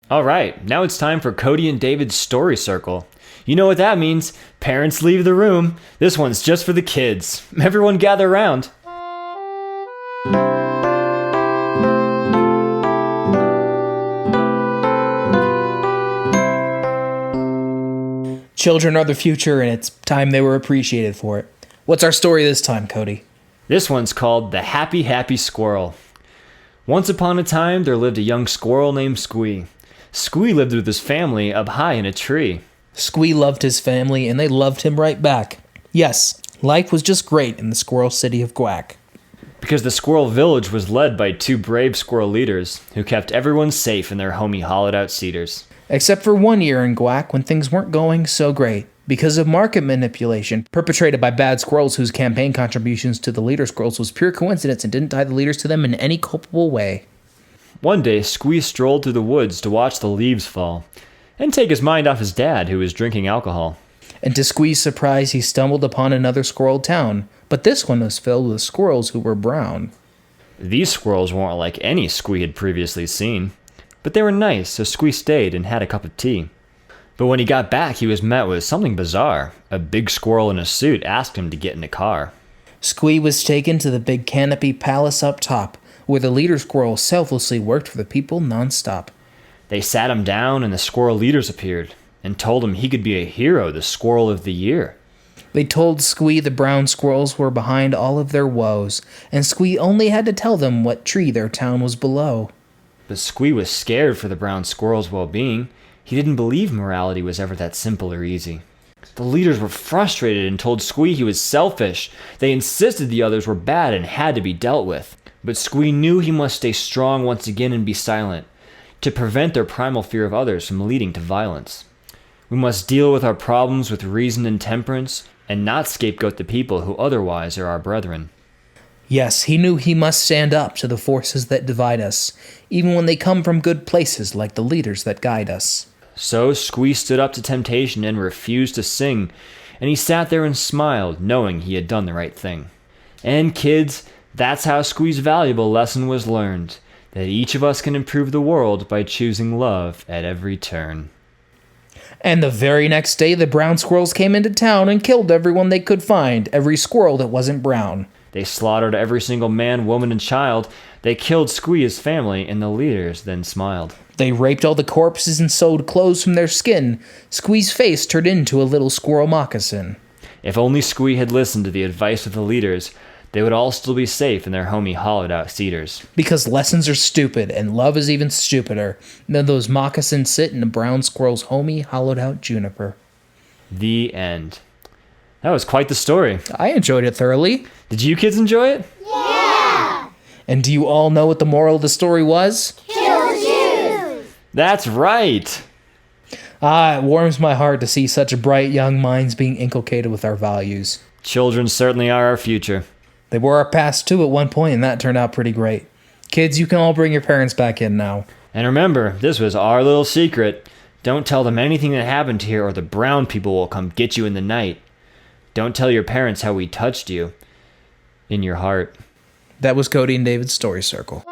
All right, now it's time for Cody and David's Story Circle. You know what that means. Parents leave the room. This one's just for the kids. Everyone gather around. Children are the future, and it's time they were appreciated for it. What's our story this time, Cody? This one's called The Happy Happy Squirrel. Once upon a time, there lived a young squirrel named Squee. Squee lived with his family up high in a tree. Squee loved his family, and they loved him right back. Yes, life was just great in the squirrel city of Quack. Because the squirrel village was led by two brave squirrel leaders who kept everyone safe in their homey hollowed-out cedars. Except for one year in Quack when things weren't going so great because of market manipulation perpetrated by bad squirrels whose campaign contributions to the leader squirrels was pure coincidence and didn't tie the leaders to them in any culpable way. One day, Squee strolled through the woods to watch the leaves fall and take his mind off his dad, who was drinking alcohol. And to Squee's surprise, he stumbled upon another squirrel town, but this one was filled with squirrels who were brown. These squirrels weren't like any Squee had previously seen, but they were nice, so Squee stayed and had a cup of tea. But when he got back, he was met with something bizarre. A big squirrel in a suit asked him to get in a car. Squee was taken to the big canopy palace up top, where the leader squirrel selflessly worked for the people nonstop. They sat him down and the squirrel leaders appeared and told him he could be a hero, the squirrel of the year. They told Squee the brown squirrels were behind all of their woes, and Squee only had to tell them what tree their town was below. But Squee was scared for the brown squirrel's well-being. He didn't believe morality was ever that simple or easy. The leaders were frustrated and told Squee he was selfish. They insisted the others were bad and had to be dealt with. But Squee knew he must stay strong once again and be silent, to prevent their primal fear of others from leading to violence. We must deal with our problems with reason and temperance, and not scapegoat the people who otherwise are our brethren. Yes, he knew he must stand up to the forces that divide us, even when they come from good places like the leaders that guide us. So Squee stood up to temptation and refused to sing, and he sat there and smiled, knowing he had done the right thing. And kids, that's how Squee's valuable lesson was learned, that each of us can improve the world by choosing love at every turn. And the very next day, the brown squirrels came into town and killed everyone they could find, every squirrel that wasn't brown. They slaughtered every single man, woman, and child. They killed Squee's family, and the leaders then smiled. They raped all the corpses and sewed clothes from their skin. Squee's face turned into a little squirrel moccasin. If only Squee had listened to the advice of the leaders, they would all still be safe in their homey hollowed-out cedars. Because lessons are stupid, and love is even stupider than those moccasins sit in a brown squirrel's homey hollowed-out juniper. The end. That was quite the story. I enjoyed it thoroughly. Did you kids enjoy it? Yeah! And do you all know what the moral of the story was? Kill Jews! That's right! It warms my heart to see such bright young minds being inculcated with our values. Children certainly are our future. They were our past too at one point, and that turned out pretty great. Kids, you can all bring your parents back in now. And remember, this was our little secret. Don't tell them anything that happened here or the brown people will come get you in the night. Don't tell your parents how we touched you in your heart. That was Cody and David's Story Circle.